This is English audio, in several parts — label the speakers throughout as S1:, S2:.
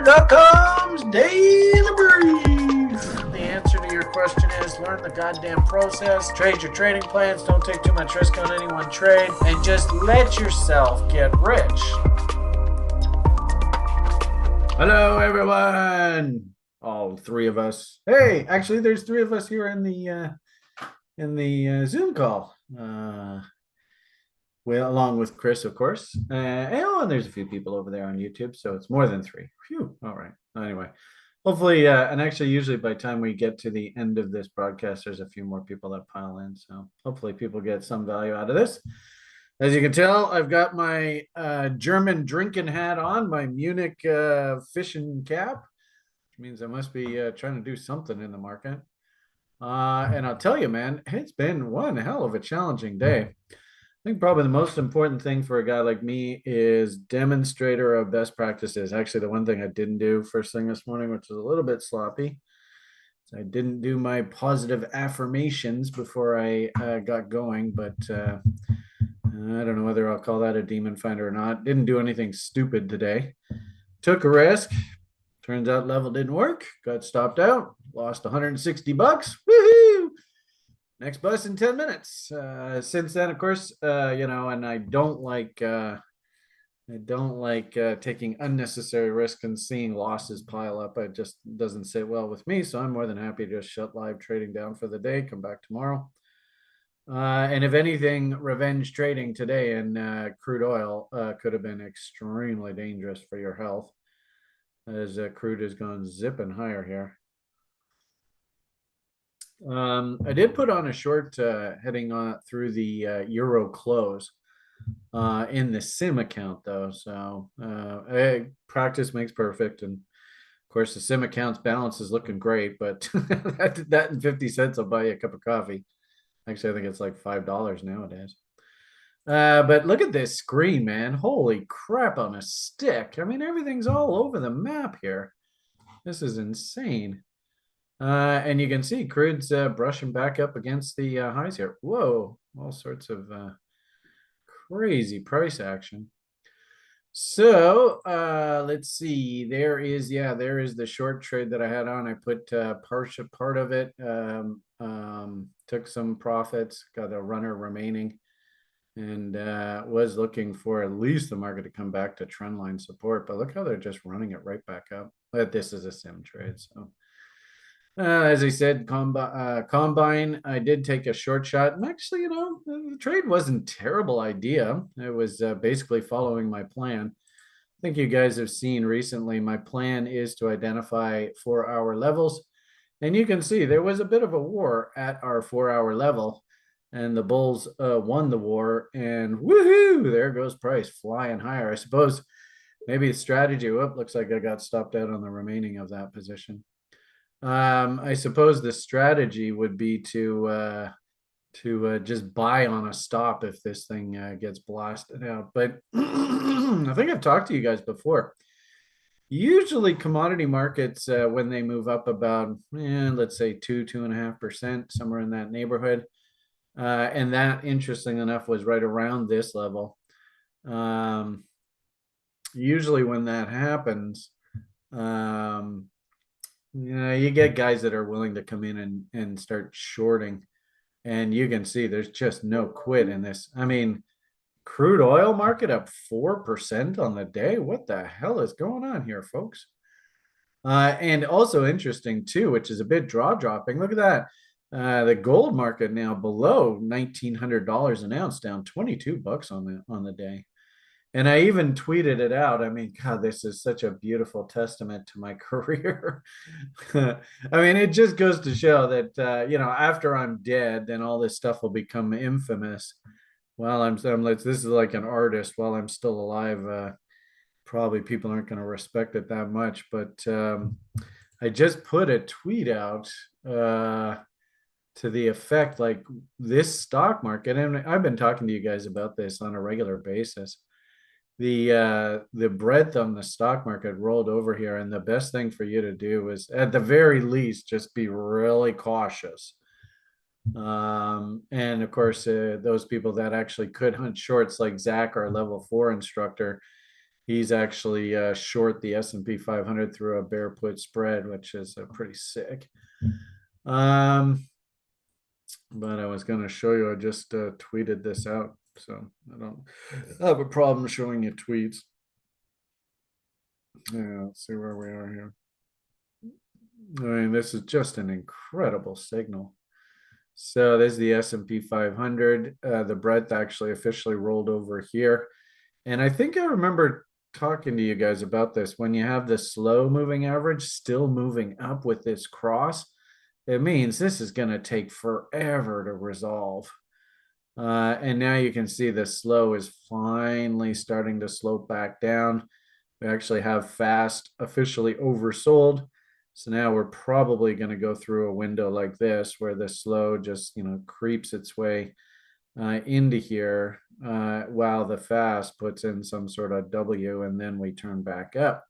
S1: Macroeconomics.com's Daily Brief. The answer to your question is learn the goddamn process, trade your trading plans, don't take too much risk on any one trade, and just let yourself get rich. Hello, everyone. All three of us. Hey, actually, there's three of us here in the Zoom call. Well, along with Chris, of course. And there's a few people over there on YouTube, so it's more than three. Phew. All right. Anyway, hopefully, and actually, usually by the time we get to the end of this broadcast, there's a few more people that pile in. So hopefully, people get some value out of this. As you can tell, I've got my German drinking hat on, my Munich fishing cap, which means I must be trying to do something in the market. And I'll tell you, man, it's been one hell of a challenging day. I think probably the most important thing for a guy like me is demonstrator of best practices. Actually, the one thing I didn't do first thing this morning, which was a little bit sloppy, is I didn't do my positive affirmations before I got going, but I don't know whether I'll call that a demon finder or not. Didn't do anything stupid today. Took a risk. Turns out level didn't work. Got stopped out. Lost 160 bucks. Woohoo! Next bus in 10 minutes. Since then, of course, and I don't like taking unnecessary risk and seeing losses pile up. It just doesn't sit well with me. So I'm more than happy to just shut live trading down for the day. Come back tomorrow. And if anything, revenge trading today in crude oil could have been extremely dangerous for your health, as crude has gone zipping higher here. I did put on a short heading through the euro close in the sim account, though. So practice makes perfect, and of course the sim account's balance is looking great. But that and 50 cents will buy you a cup of coffee. Actually, I think it's like $5 nowadays. But look at this screen, man. Holy crap on a stick. I mean, everything's all over the map here. This is insane. And you can see crude's brushing back up against the highs here. Whoa, all sorts of crazy price action. So let's see. There is the short trade that I had on. I put part of it, took some profits, got a runner remaining, and was looking for at least the market to come back to trendline support. But look how they're just running it right back up. But this is a sim trade, so. As I said, Combine, I did take a short shot. And actually, the trade wasn't a terrible idea. It was basically following my plan. I think you guys have seen recently, my plan is to identify 4-hour levels. And you can see there was a bit of a war at our 4-hour level. And the bulls won the war. And woohoo, there goes price flying higher. I suppose maybe the strategy, looks like I got stopped out on the remaining of that position. I suppose the strategy would be to just buy on a stop if this thing gets blasted out. But I think I've talked to you guys before. Usually commodity markets, when they move up about, let's say 2.5%, somewhere in that neighborhood. And that, interesting enough, was right around this level. Usually when that happens, you get guys that are willing to come in and start shorting, and you can see there's just no quit in this. I mean, crude oil market up 4% on the day. What the hell is going on here, folks? And also interesting too, which is a bit dropping. Look at that. The gold market now below $1,900 an ounce, down 22 bucks on the day. And I even tweeted it out. I mean, God, this is such a beautiful testament to my career. I mean, it just goes to show that, after I'm dead, then all this stuff will become infamous. While I'm like, this is like an artist. While I'm still alive, probably people aren't going to respect it that much. But I just put a tweet out to the effect, like, this stock market, and I've been talking to you guys about this on a regular basis. The breadth on the stock market rolled over here, and the best thing for you to do is, at the very least, just be really cautious. And of course, those people that actually could hunt shorts, like Zach, our level 4 instructor, He's actually short the S&P 500 through a bear put spread, which is pretty sick. But I was going to show you, I just tweeted this out, so I don't have a problem showing you tweets. Yeah, let's see where we are here. I mean, this is just an incredible signal. So there's the S&P 500. The breadth actually officially rolled over here. And I think I remember talking to you guys about this. When you have the slow moving average still moving up with this cross, it means this is going to take forever to resolve. And now you can see the slow is finally starting to slope back down. We actually have fast officially oversold. So now we're probably going to go through a window like this where the slow just, creeps its way into here while the fast puts in some sort of W, and then we turn back up.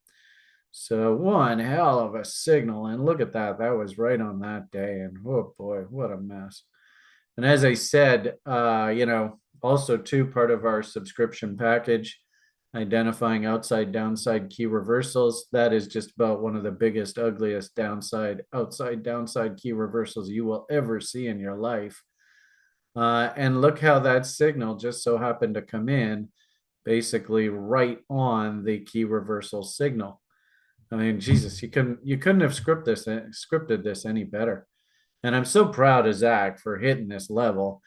S1: So one hell of a signal. And look at that. That was right on that day. And oh boy, what a mess. And as I said, also too, part of our subscription package, identifying outside downside key reversals. That is just about one of the biggest, ugliest outside downside key reversals you will ever see in your life. And look how that signal just so happened to come in basically right on the key reversal signal. I mean, Jesus, you couldn't have scripted this any better. And I'm so proud of Zach for hitting this level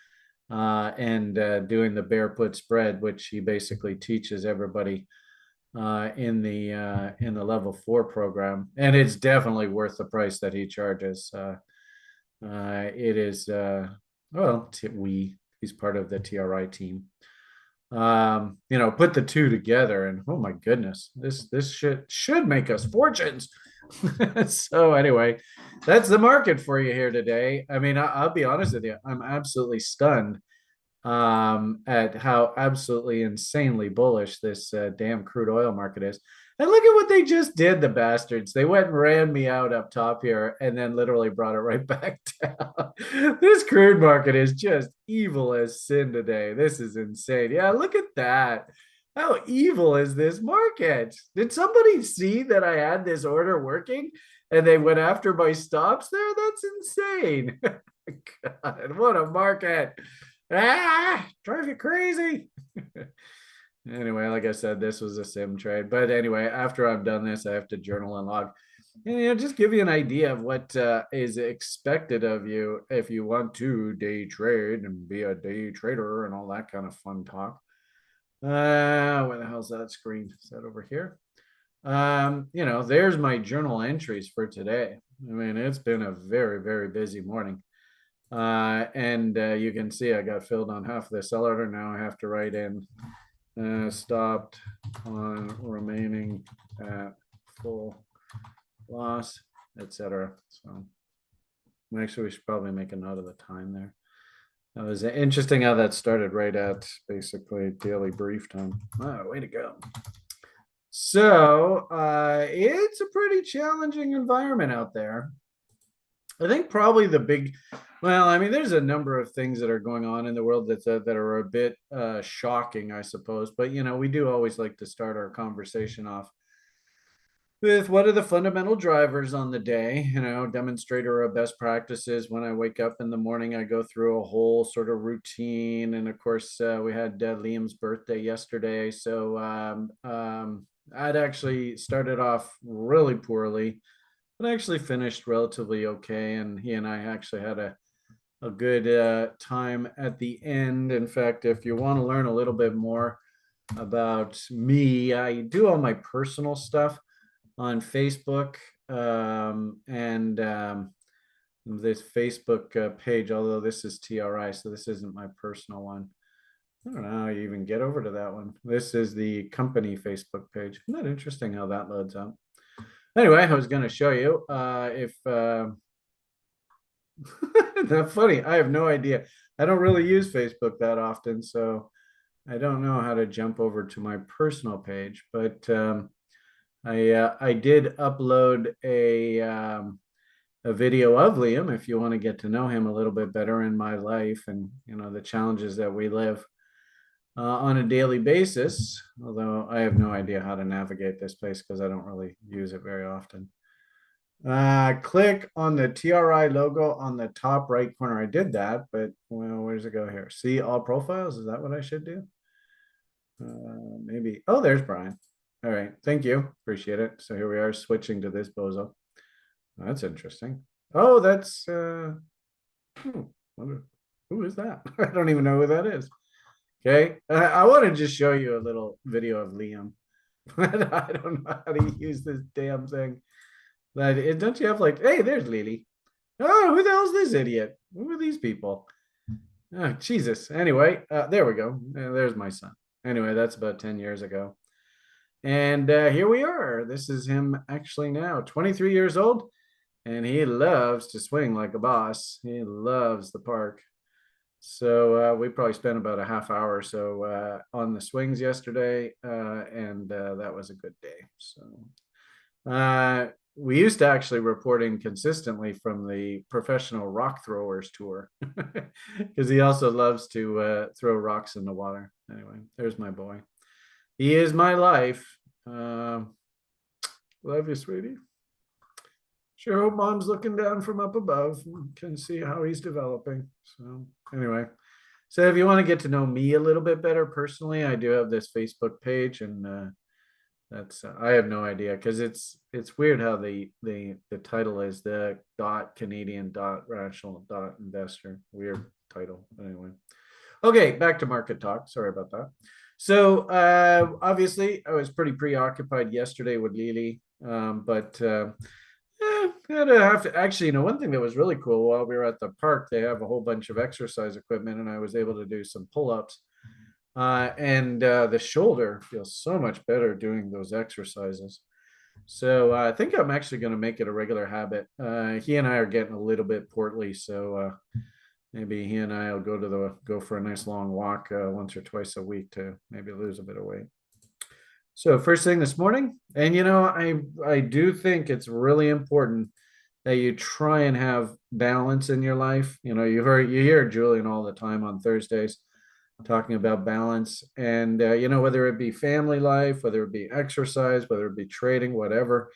S1: and doing the bear put spread, which he basically teaches everybody in the level 4 program. And it's definitely worth the price that he charges. It is he's part of the TRI team. Put the two together, and oh my goodness, this should make us fortunes. So anyway, that's the market for you here today. I mean, I'll be honest with you, I'm absolutely stunned at how absolutely insanely bullish this damn crude oil market is. And look at what they just did, the bastards. They went and ran me out up top here and then literally brought it right back down. This crude market is just evil as sin today. This is insane. Yeah, look at that. How evil is this market? Did somebody see that I had this order working and they went after my stops there? That's insane. God, what a market. Drive you crazy. Anyway, like I said, this was a sim trade. But anyway, after I'm done this, I have to journal and log. And just give you an idea of what is expected of you if you want to day trade and be a day trader and all that kind of fun talk. Where the hell's that screen? Is that over here? There's my journal entries for today. I mean, it's been a very, very busy morning. And you can see I got filled on half of the sell order. Now I have to write in stopped on remaining at full loss, etc. So actually we should probably make a note of the time there. That was interesting how that started right at basically daily brief time. Wow, way to go. So it's a pretty challenging environment out there. I think probably there's a number of things that are going on in the world that are a bit shocking, I suppose. But, we do always like to start our conversation off with what are the fundamental drivers on the day, demonstrator of best practices. When I wake up in the morning, I go through a whole sort of routine. And of course, we had Liam's birthday yesterday. So I'd actually started off really poorly. But actually finished relatively okay, and he and I actually had a good time at the end. In fact, if you want to learn a little bit more about me, I do all my personal stuff on Facebook and this Facebook page, although this is TRI, so this isn't my personal one. I don't know how you even get over to that one. This is the company Facebook page. Isn't that interesting how that loads up? Anyway, I was going to show you if that's funny. I have no idea. I don't really use Facebook that often, so I don't know how to jump over to my personal page. But I did upload a video of Liam if you want to get to know him a little bit better in my life and the challenges that we live. on a daily basis, although I have no idea how to navigate this place because I don't really use it very often. Click on the TRI logo on the top right corner. I did that, but well, where does it go here? See all profiles? Is that what I should do? Maybe. Oh, there's Brian. All right. Thank you. Appreciate it. So here we are switching to this bozo. That's interesting. Oh, that's wonder, who is that? I don't even know who that is. Okay. I want to just show you a little video of Liam. But I don't know how to use this damn thing. Like, don't you have like, hey, there's Lily. Oh, who the hell's this idiot? Who are these people? Oh, Jesus. Anyway, there we go. There's my son. Anyway, that's about 10 years ago. And here we are. This is him actually now, 23 years old. And he loves to swing like a boss. He loves the park. So we probably spent about a half hour or so on the swings yesterday. And that was a good day. So we used to actually reporting consistently from the professional rock throwers tour because he also loves to throw rocks in the water. Anyway, there's my boy. He is my life. Love you, sweetie. Sure hope mom's looking down from up above and can see how he's developing. So anyway, so if you want to get to know me a little bit better personally, I do have this Facebook page, and that's I have no idea because it's weird how the title is the Canadian rational investor. Weird title. But anyway. Okay, back to market talk. Sorry about that. So obviously I was pretty preoccupied yesterday with Lily. But I'd have to actually, one thing that was really cool while we were at the park, they have a whole bunch of exercise equipment, and I was able to do some pull-ups. And the shoulder feels so much better doing those exercises. So I think I'm actually going to make it a regular habit. He and I are getting a little bit portly, so maybe he and I will go for a nice long walk once or twice a week to maybe lose a bit of weight. So first thing this morning, and I do think it's really important that you try and have balance in your life. You hear Julian all the time on Thursdays talking about balance, and whether it be family life, whether it be exercise, whether it be trading, whatever,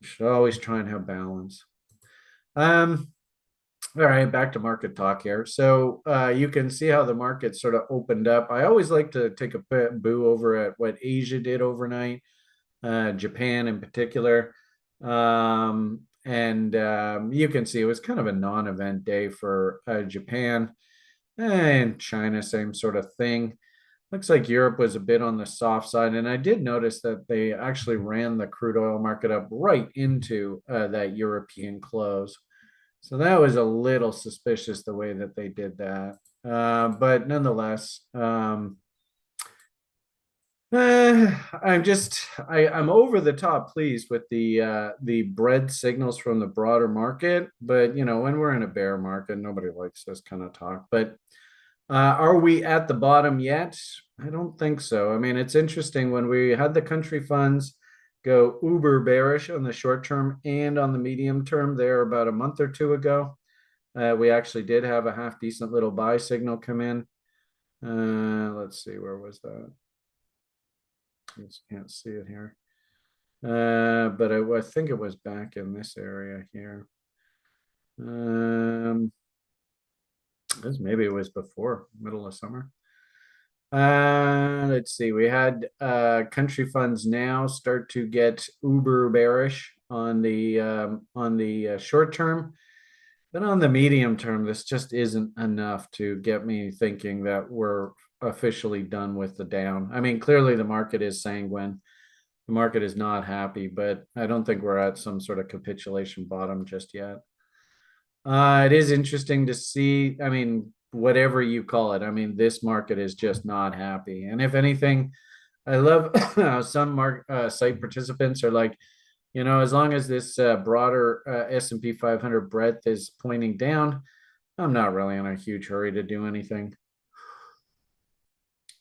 S1: you should always try and have balance. All right, back to market talk here. So you can see how the market sort of opened up. I always like to take a boo over at what Asia did overnight, Japan in particular. And you can see it was kind of a non-event day for Japan, and China, same sort of thing. Looks like Europe was a bit on the soft side. And I did notice that they actually ran the crude oil market up right into that European close. So that was a little suspicious the way that they did that. But nonetheless, I'm over the top pleased with the bread signals from the broader market. But when we're in a bear market, nobody likes this kind of talk. But are we at the bottom yet? I don't think so. I mean, it's interesting when we had the country funds go uber bearish on the short term and on the medium term there about a month or two ago. We actually did have a half decent little buy signal come in. Let's see, where was that? I just can't see it here. But I think it was back in this area here. Maybe it was before middle of summer. Let's see. We had country funds now start to get uber bearish on the short term, but on the medium term, this just isn't enough to get me thinking that we're officially done with the down. I mean, clearly the market is sanguine. The market is not happy, but I don't think we're at some sort of capitulation bottom just yet. It is interesting to see. I mean, whatever you call it, I mean, this market is just not happy. And if anything, I love how some site participants are like, as long as this broader S&P 500 breadth is pointing down, I'm not really in a huge hurry to do anything.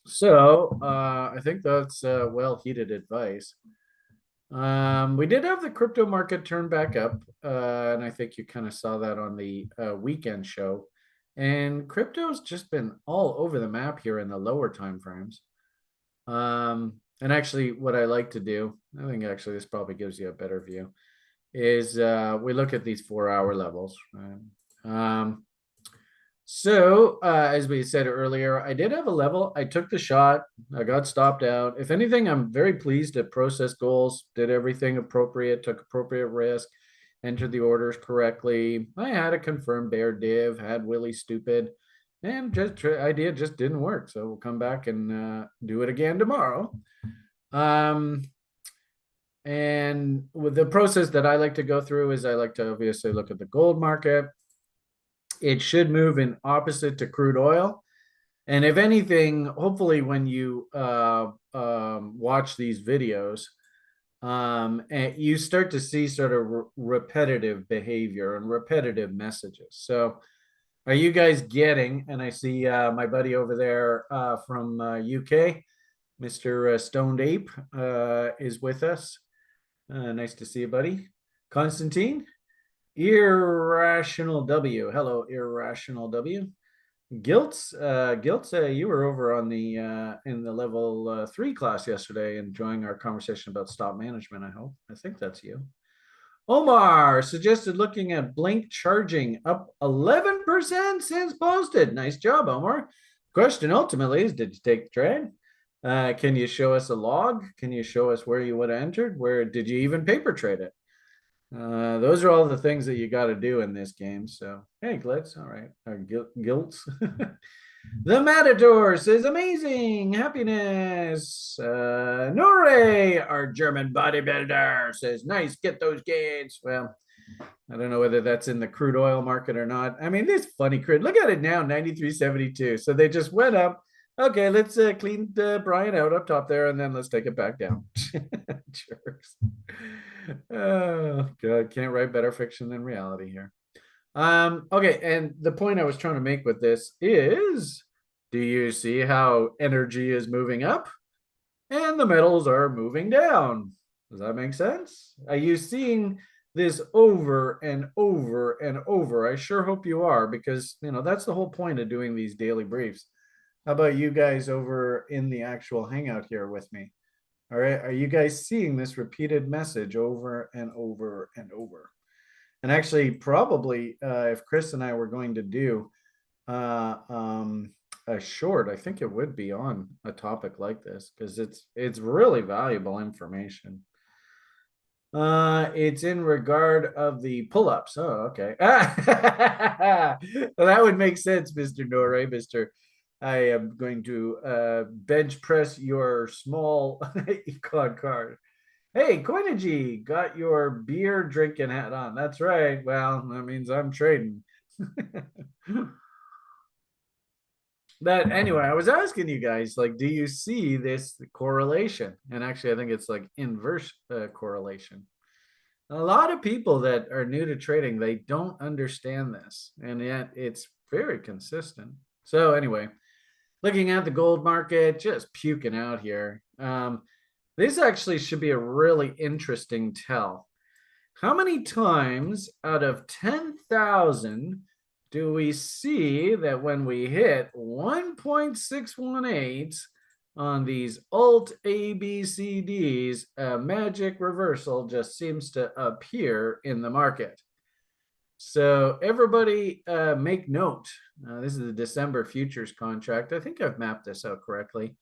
S1: So I think that's well-heated advice. We did have the crypto market turn back up, and I think you kind of saw that on the weekend show. And crypto's just been all over the map here in the lower time frames. And actually, what I like to do, I think actually this probably gives you a better view, is we look at these 4-hour levels. Right? As we said earlier, I did have a level. I took the shot. I got stopped out. If anything, I'm very pleased at process goals, did everything appropriate, took appropriate risk, entered the orders correctly. I had a confirmed bear div, had Willie stupid, and idea just didn't work. So we'll come back and do it again tomorrow. And with the process that I like to go through is I like to obviously look at the gold market. It should move in opposite to crude oil. And if anything, hopefully when you watch these videos, and you start to see sort of repetitive behavior and repetitive messages. So are you guys getting, and I see my buddy over there from UK, Mr. Stoned Ape is with us. Nice to see you, buddy. Constantine, Irrational W. Hello, Irrational W. Gilts, you were over on the in the level 3 class yesterday, enjoying our conversation about stop management. I think that's you. Omar suggested looking at Blink charging up 11% since posted. Nice job, Omar. Question ultimately is, did you take the trade? Can you show us a log? Can you show us where you would have entered? Where did you even paper trade it? Those are all the things that you got to do in this game. So, hey, Glitz, all right. Gilts. The Matador says, amazing happiness. Nore, our German bodybuilder, says, nice, get those gains. Well, I don't know whether that's in the crude oil market or not. I mean, this funny crude. Look at it now, 93.72. So they just went up. Okay, let's clean Brian out up top there, and then let's take it back down. Jerks. Oh, God, can't write better fiction than reality here. Okay, and the point I was trying to make with this is, do you see how energy is moving up and the metals are moving down? Does that make sense? Are you seeing this over and over and over? I sure hope you are, because that's the whole point of doing these daily briefs. How about you guys over in the actual hangout here with me? All right, are you guys seeing this repeated message over and over and over? And actually, probably if Chris and I were going to do a short, I think it would be on a topic like this, because it's really valuable information. It's in regard of the pull-ups. Oh, okay. Well, that would make sense, Mr. Norre, Mr. I am going to bench press your small econ card. Hey, Coinigy, got your beer drinking hat on. That's right. Well, that means I'm trading. But anyway, I was asking you guys, like, do you see this correlation? And actually, I think it's like inverse correlation. A lot of people that are new to trading, they don't understand this, and yet it's very consistent. So anyway, looking at the gold market, just puking out here. This actually should be a really interesting tell. How many times out of 10,000 do we see that when we hit 1.618 on these alt ABCDs, a magic reversal just seems to appear in the market? So everybody make note. This is the December futures contract. I think I've mapped this out correctly.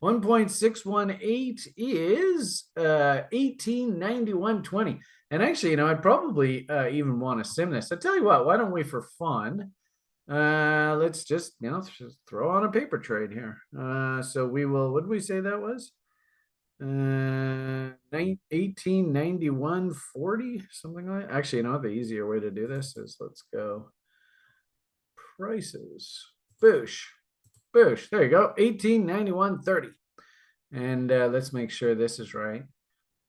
S1: 1.618 is 1891.20. And actually, I'd probably even want to sim this. I tell you what, why don't we, for fun, let's just, throw on a paper trade here. So we will, what did we say that was? 1891.40, something like that. Actually, the easier way to do this is, let's go prices. Boosh. There you go. 1891.30. And let's make sure this is right.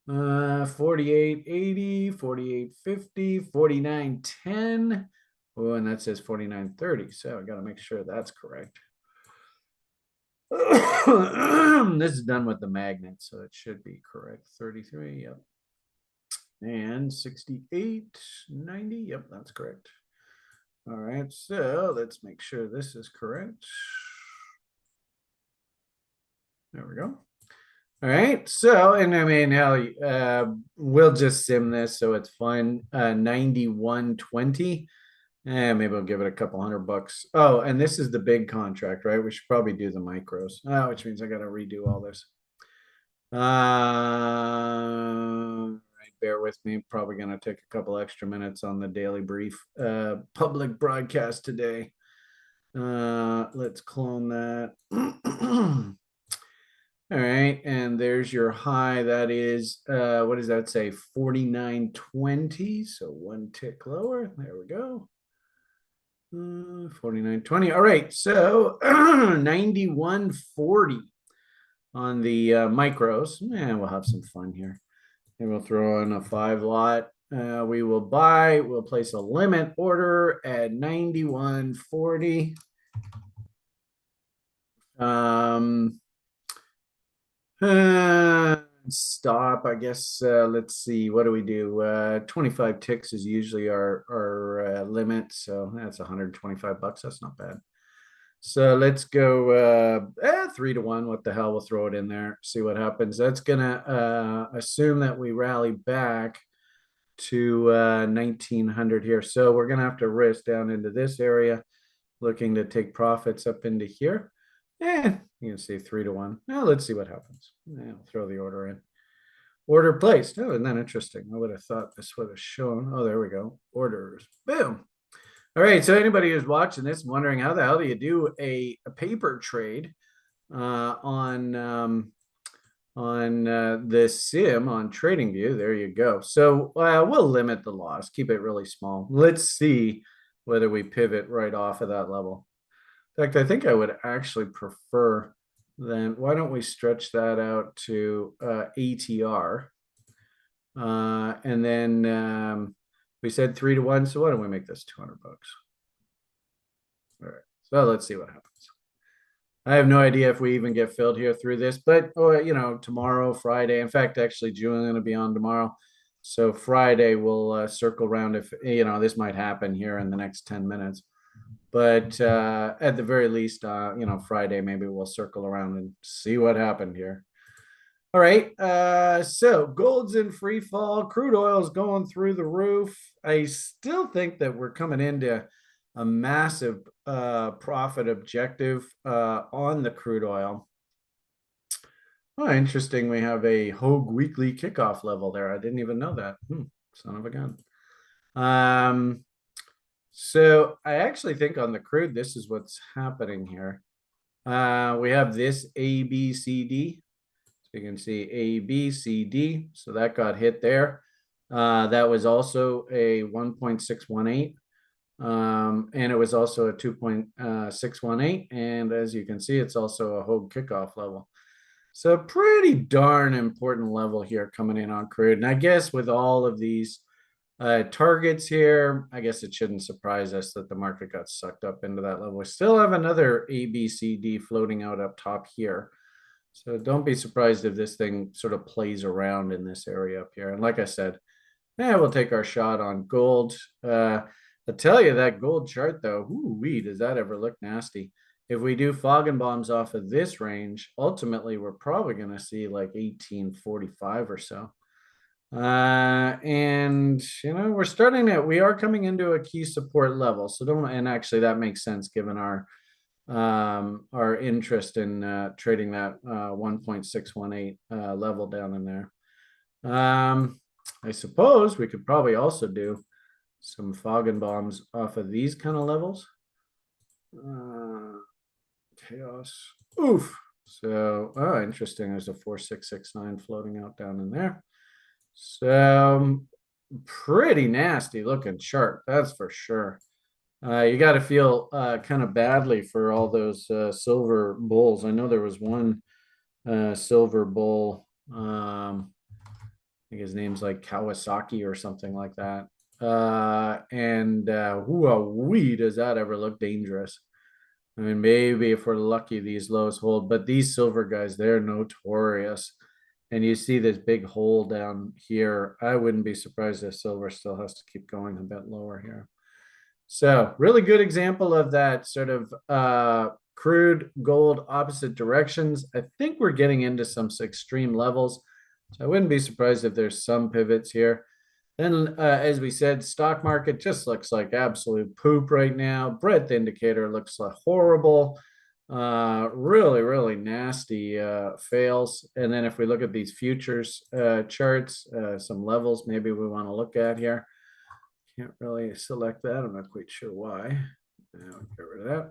S1: 48.80, 48.50, 49.10. Oh, and that says 49.30. So I got to make sure that's correct. This is done with the magnet, so it should be correct. 33, yep. And 68.90, yep, that's correct. All right, so let's make sure this is correct. There we go. All right, so, and I mean, hell, we'll just sim this so it's fun. 91.20. And maybe I'll give it a couple $100. Oh, and this is the big contract, right? We should probably do the micros, which means I got to redo all this. Right, bear with me. Probably going to take a couple extra minutes on the daily brief public broadcast today. Let's clone that. All right, and there's your high. That is, what does that say? 49.20. So one tick lower. There we go. 49.20. All right, so 91.40 on the micros. And we'll have some fun here. And we'll throw in a 5 lot. We will buy. We'll place a limit order at 91.40. Stop, I guess. Let's see, what do we do? 25 ticks is usually our limit, so that's $125. That's not bad. So let's go 3-1. What the hell? We'll throw it in there, see what happens. That's gonna assume that we rally back to 1900 here. So we're gonna have to risk down into this area, looking to take profits up into here. And you can see 3-1. Now let's see what happens. I'll throw the order in. Order placed. Oh, isn't that interesting? I would have thought this would have shown. Oh, there we go. Orders. Boom. All right. So anybody who's watching this and wondering how the hell do you do a paper trade on the sim on TradingView? There you go. So we'll limit the loss. Keep it really small. Let's see whether we pivot right off of that level. In fact, I think I would actually prefer then, why don't we stretch that out to ATR? And then we said 3-1. So why don't we make this $200? All right. So let's see what happens. I have no idea if we even get filled here through this, but tomorrow, Friday. In fact, actually, Julian's going to be on tomorrow. So Friday we'll circle around if this might happen here in the next 10 minutes. But at the very least, Friday, maybe we'll circle around and see what happened here. All right. So gold's in free fall. Crude oil's going through the roof. I still think that we're coming into a massive profit objective on the crude oil. Oh, interesting. We have a Hogue weekly kickoff level there. I didn't even know that. Son of a gun. So I actually think on the crude, this is what's happening here. We have this A, B, C, D. So you can see A, B, C, D. So that got hit there. That was also a 1.618. And it was also a 2.618. And as you can see, it's also a Hogue kickoff level. So pretty darn important level here coming in on crude. And I guess with all of these targets here, I guess it shouldn't surprise us that the market got sucked up into that level. We still have another A, B, C, D floating out up top here. So don't be surprised if this thing sort of plays around in this area up here. And like I said, we'll take our shot on gold. I'll tell you that gold chart though, does that ever look nasty? If we do Bombs off of this range, ultimately we're probably going to see like 1845 or so. And we are coming into a key support level. So and actually that makes sense given our interest in trading that 1.618 level down in there. I suppose we could probably also do some Bombs off of these kind of levels. Chaos. Oof. So, interesting. There's a 4669 floating out down in there. So pretty nasty looking chart, that's for sure. You got to feel kind of badly for all those silver bulls. I know there was one silver bull. I think his name's like Kawasaki or something like that. And does that ever look dangerous? I mean, maybe if we're lucky, these lows hold, but these silver guys, they're notorious. And you see this big hole down here. I wouldn't be surprised if silver still has to keep going a bit lower here. So really good example of that sort of crude gold opposite directions. I think we're getting into some extreme levels. So I wouldn't be surprised if there's some pivots here. Then, as we said, stock market just looks like absolute poop right now. Breadth indicator looks like horrible. Really, really nasty fails. And then if we look at these futures charts, some levels maybe we want to look at here. Can't really select that. I'm not quite sure why. I'll get rid of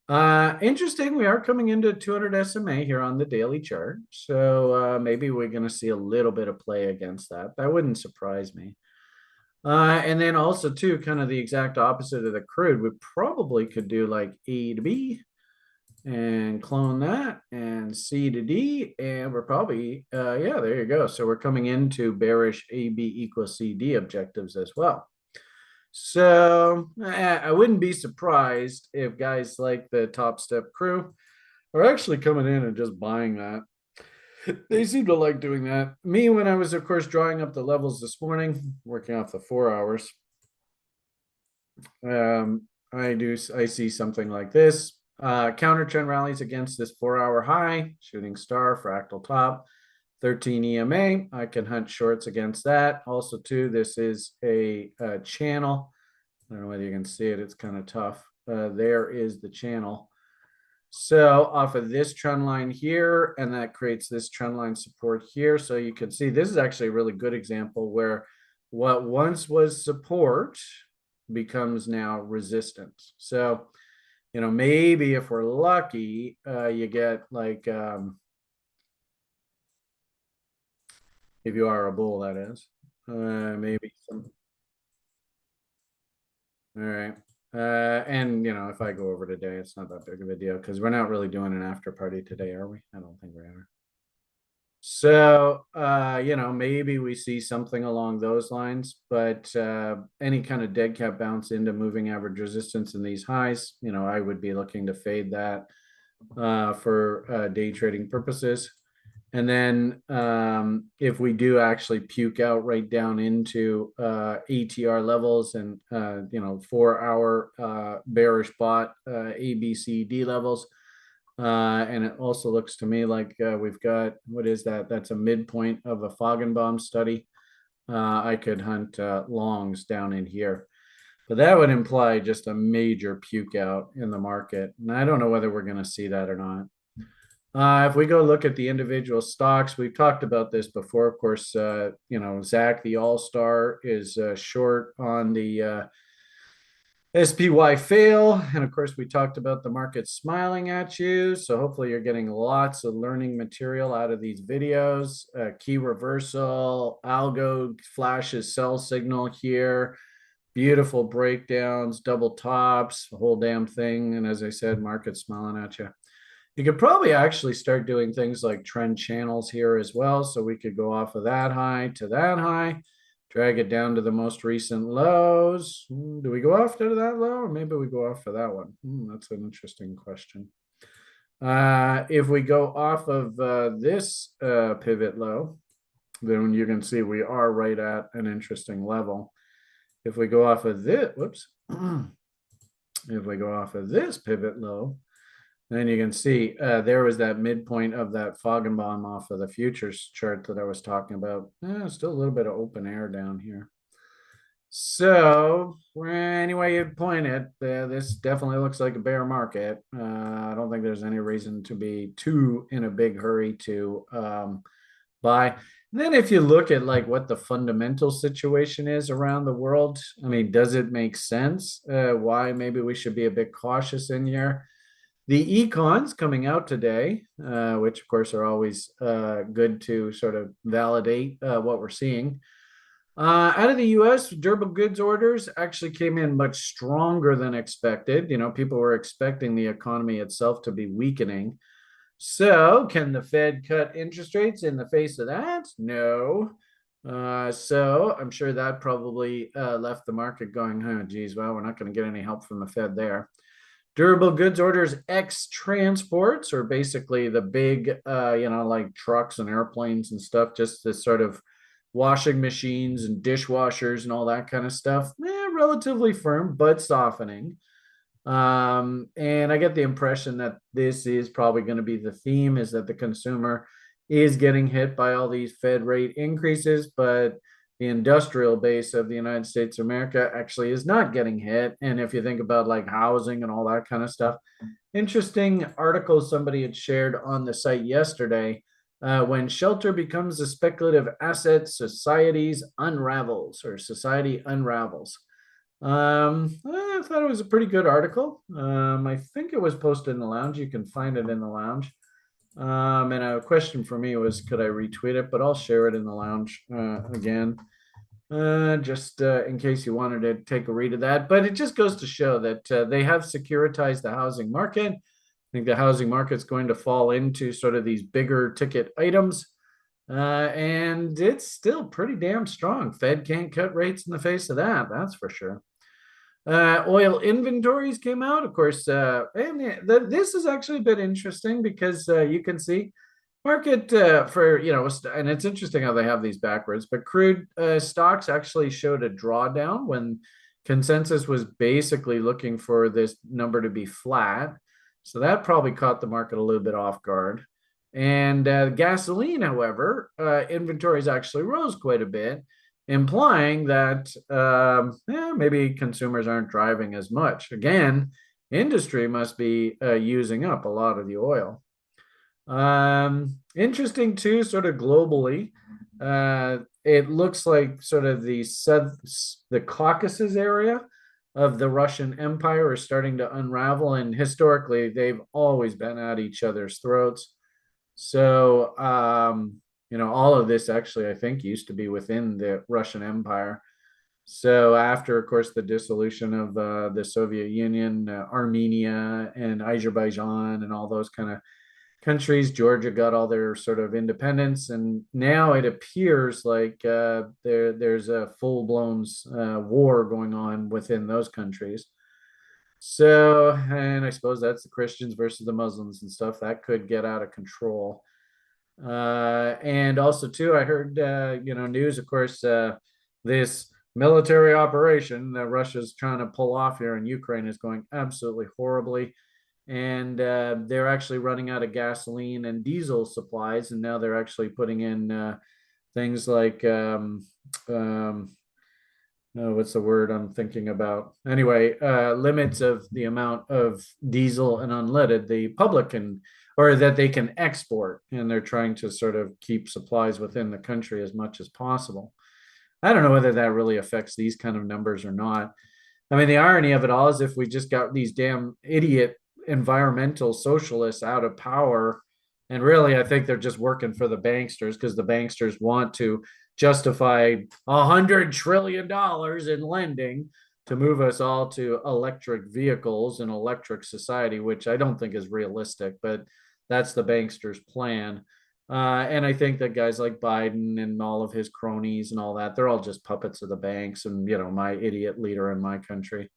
S1: that. Interesting. We are coming into 200 SMA here on the daily chart. So maybe we're going to see a little bit of play against that. That wouldn't surprise me. And then also too, kind of the exact opposite of the crude. We probably could do like A to B and clone that and C to D. And we're probably, yeah, there you go. So we're coming into bearish AB equals CD objectives as well. So I wouldn't be surprised if guys like the Top Step crew are actually coming in and just buying that. They seem to like doing that. Me, when I was, of course, drawing up the levels this morning, working off the 4 hours, I see something like this. Counter trend rallies against this 4-hour high, shooting star, fractal top, 13 EMA. I can hunt shorts against that. Also, too, this is a channel. I don't know whether you can see it. It's kind of tough. There is the channel. So off of this trend line here, and that creates this trend line support here. So you can see this is actually a really good example where what once was support becomes now resistance. So, you know, maybe if we're lucky, you get like, if you are a bull, that is, maybe some. All right. And you know, if I go over today, it's not that big of a deal because we're not really doing an after party today, are we? I don't think we are. So, you know, maybe we see something along those lines, but any kind of dead cat bounce into moving average resistance in these highs, you know, I would be looking to fade that for day trading purposes. And then if we do actually puke out right down into ATR levels and, you know, 4-hour bearish bot ABCD levels, and it also looks to me like we've got, what is that? That's a midpoint of a Feigenbaum study. I could hunt longs down in here. But that would imply just a major puke out in the market. And I don't know whether we're going to see that or not. If we go look at the individual stocks, we've talked about this before. Of course, you know, Zach, the all-star, is short on the SPY fail. And of course, we talked about the market smiling at you. So hopefully you're getting lots of learning material out of these videos. Key reversal, algo flashes sell signal here. Beautiful breakdowns, double tops, the whole damn thing. And as I said, market smiling at you. You could probably actually start doing things like trend channels here as well. So we could go off of that high to that high, drag it down to the most recent lows. Do we go off to that low or maybe we go off for that one? That's an interesting question. If we go off of this pivot low, then you can see we are right at an interesting level. If we go off of this, whoops, if we go off of this pivot low, then you can see there was that midpoint of that Feigenbaum off of the futures chart that I was talking about. Still a little bit of open air down here. So anyway you point it, this definitely looks like a bear market. I don't think there's any reason to be too in a big hurry to buy. And then if you look at like what the fundamental situation is around the world, I mean, does it make sense? Why maybe we should be a bit cautious in here? The Econs coming out today, which of course are always good to sort of validate what we're seeing. Out of the US, durable goods orders actually came in much stronger than expected. You know, people were expecting the economy itself to be weakening. So can the Fed cut interest rates in the face of that? No. So I'm sure that probably left the market going, oh, geez, well, we're not going to get any help from the Fed there. Durable goods orders ex transports are basically the big, you know, like trucks and airplanes and stuff, just this sort of washing machines and dishwashers and all that kind of stuff. relatively firm, but softening. And I get the impression that this is probably going to be the theme, is that the consumer is getting hit by all these Fed rate increases, but the industrial base of the United States of America actually is not getting hit. And if you think about like housing and all that kind of stuff, interesting article somebody had shared on the site yesterday. When shelter becomes a speculative asset, society unravels. I thought it was a pretty good article. I think it was posted in the lounge. You can find it in the lounge. And a question for me was, could I retweet it? But I'll share it in the lounge again, just in case you wanted to take a read of that. But it just goes to show that they have securitized the housing market. I think the housing market's going to fall into sort of these bigger ticket items. And it's still pretty damn strong. Fed can't cut rates in the face of that, that's for sure. Oil inventories came out, of course, and this is actually a bit interesting because you can see market for, and it's interesting how they have these backwards, but crude stocks actually showed a drawdown when consensus was basically looking for this number to be flat. So that probably caught the market a little bit off guard. And gasoline, however, inventories actually rose quite a bit, implying that maybe consumers aren't driving as much. Again, industry must be using up a lot of the oil. Interesting too, sort of globally, it looks like sort of the Caucasus area of the Russian Empire is starting to unravel, and historically they've always been at each other's throats. So, all of this actually, I think, used to be within the Russian Empire. So after, of course, the dissolution of the Soviet Union, Armenia and Azerbaijan and all those kind of countries, Georgia got all their sort of independence. And now it appears like there's a full-blown war going on within those countries. So, and I suppose that's the Christians versus the Muslims and stuff that could get out of control. And also too, I heard, news, of course, this military operation that Russia's trying to pull off here in Ukraine is going absolutely horribly. And they're actually running out of gasoline and diesel supplies. And now they're actually putting in things like, what's the word I'm thinking about? Anyway, limits of the amount of diesel and unleaded the public can, or that they can export. And they're trying to sort of keep supplies within the country as much as possible. I don't know whether that really affects these kind of numbers or not. I mean, the irony of it all is if we just got these damn idiot environmental socialists out of power, and really, I think they're just working for the banksters because the banksters want to justify $100 trillion in lending to move us all to electric vehicles and electric society, which I don't think is realistic, but that's the banksters' plan. And I think that guys like Biden and all of his cronies and all that, they're all just puppets of the banks and, my idiot leader in my country.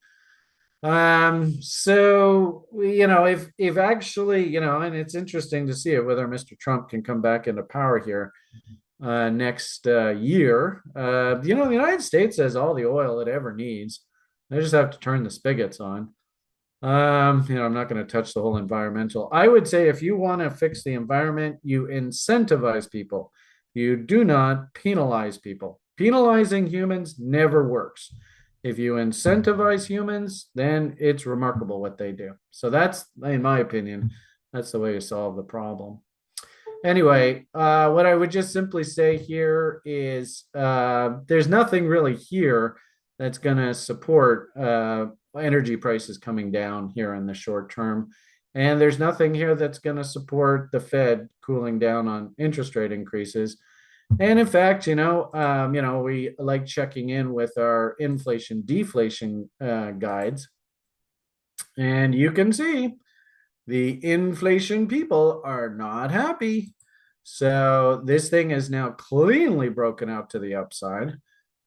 S1: So, if actually, and it's interesting to see it, whether Mr. Trump can come back into power here next year. The United States has all the oil it ever needs. They just have to turn the spigots on. I'm not going to touch the whole environmental. I would say if you want to fix the environment, you incentivize people. You do not penalize people. Penalizing humans never works. If you incentivize humans, then it's remarkable what they do. So that's, in my opinion, that's the way you solve the problem. Anyway, what I would just simply say here is there's nothing really here that's going to support energy prices coming down here in the short term. And there's nothing here that's going to support the Fed cooling down on interest rate increases. And in fact, we like checking in with our inflation deflation guides. And you can see the inflation people are not happy. So this thing is now cleanly broken out to the upside.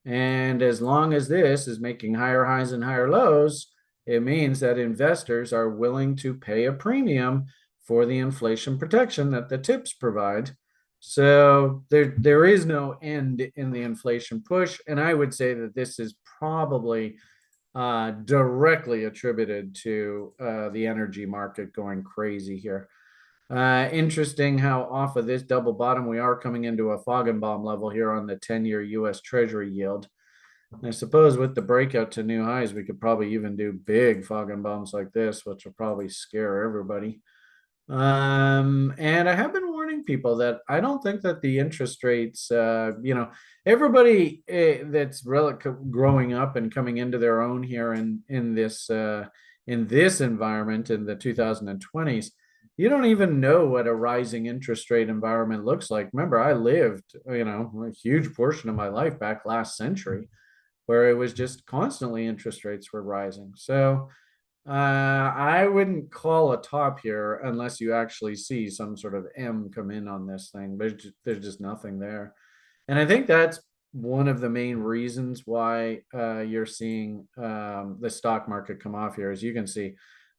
S1: And as long as this is making higher highs and higher lows, it means that investors are willing to pay a premium for the inflation protection that the tips provide. So there is no end in the inflation push. And I would say that this is probably directly attributed to the energy market going crazy here. Interesting how off of this double bottom, we are coming into a fog and bomb level here on the 10-year US Treasury yield. I suppose with the breakout to new highs, we could probably even do big fog and bombs like this, which will probably scare everybody. And I have been warning people that I don't think that the interest rates, everybody that's growing up and coming into their own here in this environment in the 2020s, you don't even know what a rising interest rate environment looks like. Remember, I lived, a huge portion of my life back last century where it was just constantly interest rates were rising. So I wouldn't call a top here unless you actually see some sort of M come in on this thing. There's just nothing there. And I think that's one of the main reasons why you're seeing the stock market come off here. As you can see,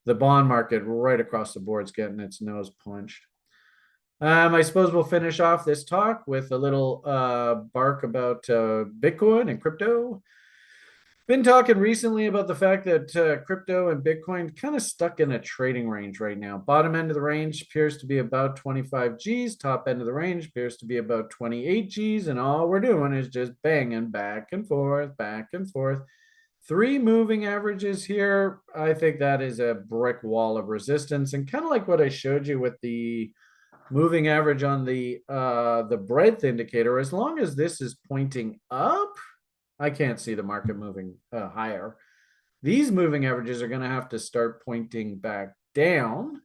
S1: the bond market right across the board is getting its nose punched. I suppose we'll finish off this talk with a little bark about Bitcoin and crypto. Been talking recently about the fact that crypto and Bitcoin kind of stuck in a trading range right now. Bottom end of the range appears to be about 25 Gs. Top end of the range appears to be about 28 Gs. And all we're doing is just banging back and forth, back and forth. 3 moving averages here. I think that is a brick wall of resistance. And kind of like what I showed you with the moving average on the breadth indicator, as long as this is pointing up, I can't see the market moving higher. These moving averages are going to have to start pointing back down.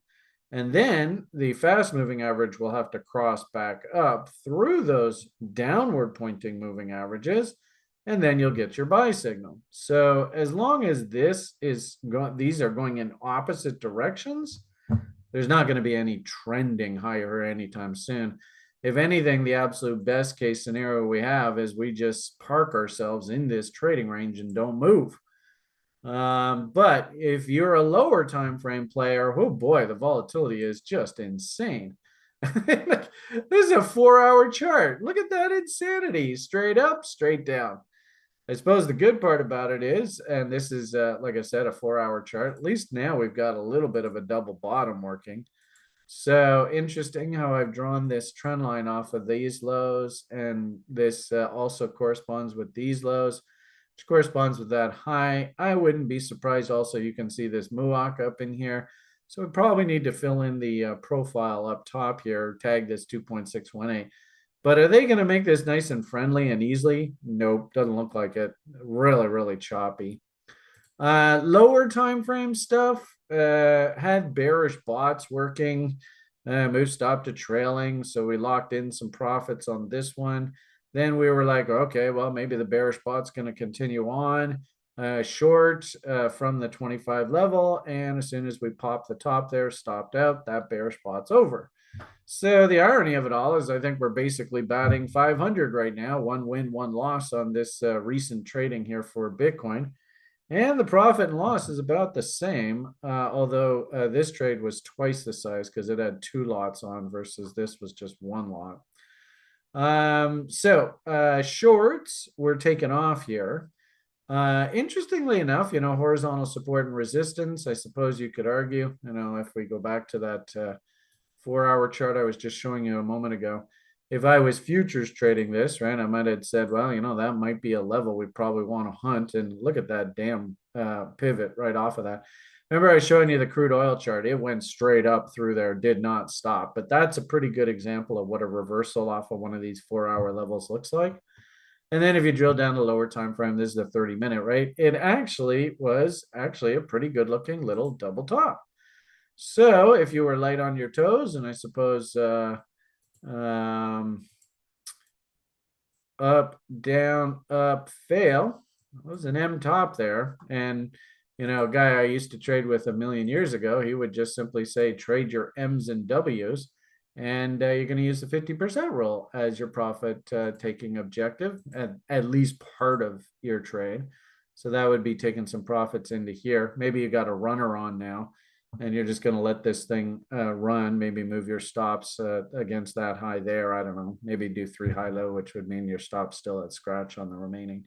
S1: And then the fast moving average will have to cross back up through those downward pointing moving averages. And then you'll get your buy signal. So as long as these are going in opposite directions, there's not going to be any trending higher anytime soon. If anything, the absolute best case scenario we have is we just park ourselves in this trading range and don't move. But if you're a lower time frame player, oh boy, the volatility is just insane. This is a 4-hour chart. Look at that insanity. Straight up, straight down. I suppose the good part about it is, and this is, like I said, a 4-hour chart, at least now we've got a little bit of a double bottom working. So interesting how I've drawn this trend line off of these lows, and this also corresponds with these lows, which corresponds with that high. I wouldn't be surprised also you can see this muak up in here. So we probably need to fill in the profile up top here, tag this 2.618. But are they going to make this nice and friendly and easily? Nope, doesn't look like it. Really, really choppy. Lower time frame stuff had bearish bots working. Move stopped to trailing, so we locked in some profits on this one. Then we were like, okay, well, maybe the bearish bot's going to continue on. Short from the 25 level, and as soon as we popped the top there, stopped out, that bearish bot's over. So the irony of it all is I think we're basically batting 500 right now, 1 win, 1 loss on this recent trading here for Bitcoin. And the profit and loss is about the same, although this trade was twice the size because it had 2 lots on versus this was just 1 lot. Shorts were taken off here. Interestingly enough, horizontal support and resistance, I suppose you could argue, if we go back to that 4-hour chart I was just showing you a moment ago, if I was futures trading this, right, I might have said, well, that might be a level we probably want to hunt. And look at that damn pivot right off of that. Remember I was showing you the crude oil chart. It went straight up through there, did not stop. But that's a pretty good example of what a reversal off of one of these 4-hour levels looks like. And then if you drill down to lower time frame, this is the 30-minute, right? It actually was a pretty good looking little double top. So if you were light on your toes, and I suppose up, down, up, fail. It was an M top there. And, a guy I used to trade with a million years ago, he would just simply say, trade your M's and W's. And you're going to use the 50% rule as your profit taking objective, at least part of your trade. So that would be taking some profits into here. Maybe you got a runner on now, and you're just going to let this thing run, maybe move your stops against that high there. I don't know, maybe do 3 high low, which would mean your stop's still at scratch on the remaining.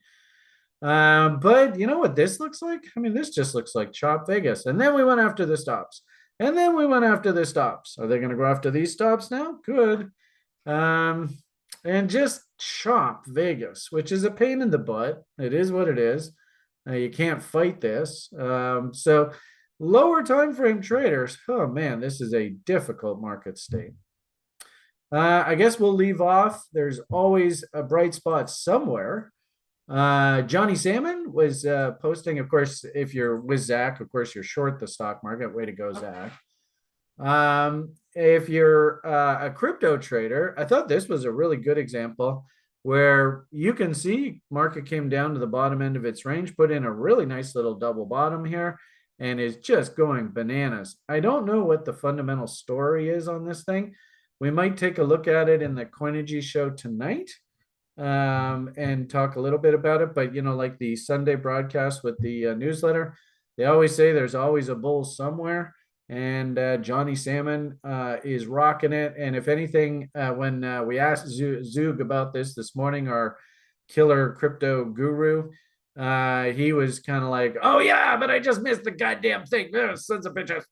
S1: But you know what this looks like? I mean, this just looks like chop Vegas. And then we went after the stops. And then we went after the stops. Are they going to go after these stops now? Good. Um, and just chop Vegas, which is a pain in the butt. It is what it is. You can't fight this. So lower time frame traders, oh man, this is a difficult market state. I guess we'll leave off. There's always a bright spot somewhere. Johnny Salmon was posting, of course, if you're with Zach, of course, you're short the stock market. Way to go, Zach. If you're a crypto trader, I thought this was a really good example where you can see market came down to the bottom end of its range, put in a really nice little double bottom here, and is just going bananas. I don't know what the fundamental story is on this thing. We might take a look at it in the Coinigy show tonight and talk a little bit about it. But, you know, like the Sunday broadcast with the newsletter, they always say there's always a bull somewhere. And Johnny Salmon is rocking it. And if anything, when we asked Zug about this morning, our killer crypto guru, he was kind of like, "Oh yeah, but I just missed the goddamn thing, sons of bitches."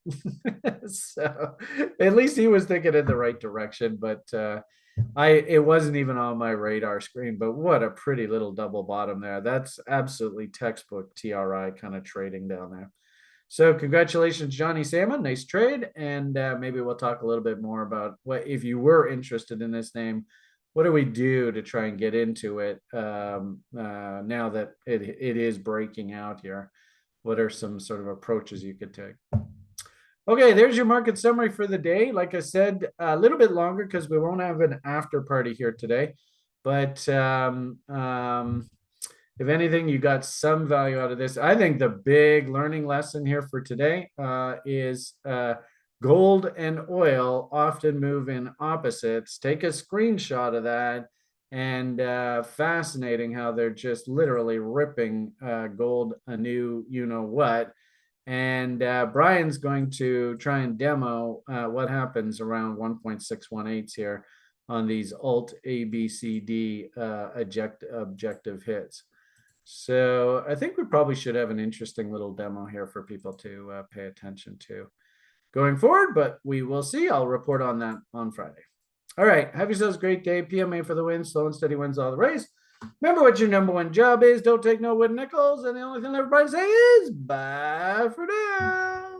S1: So at least he was thinking in the right direction. But it wasn't even on my radar screen. But what a pretty little double bottom there. That's absolutely textbook TRI kind of trading down there. So congratulations, Johnny Salmon. Nice trade. And maybe we'll talk a little bit more about what, if you were interested in this name, what do we do to try and get into it now that it is breaking out here? What are some sort of approaches you could take? Okay, there's your market summary for the day. Like I said, a little bit longer because we won't have an after party here today. But if anything, you got some value out of this. I think the big learning lesson here for today is gold and oil often move in opposites. Take a screenshot of that. And fascinating how they're just literally ripping gold a new you know what. And Brian's going to try and demo what happens around 1.618 here on these alt ABCD objective hits. So I think we probably should have an interesting little demo here for people to pay attention to going forward, but we will see. I'll report on that on Friday. All right. Have yourselves a great day. PMA for the win. Slow and steady wins all the race. Remember what your number one job is. Don't take no wooden nickels. And the only thing everybody say is bye for now.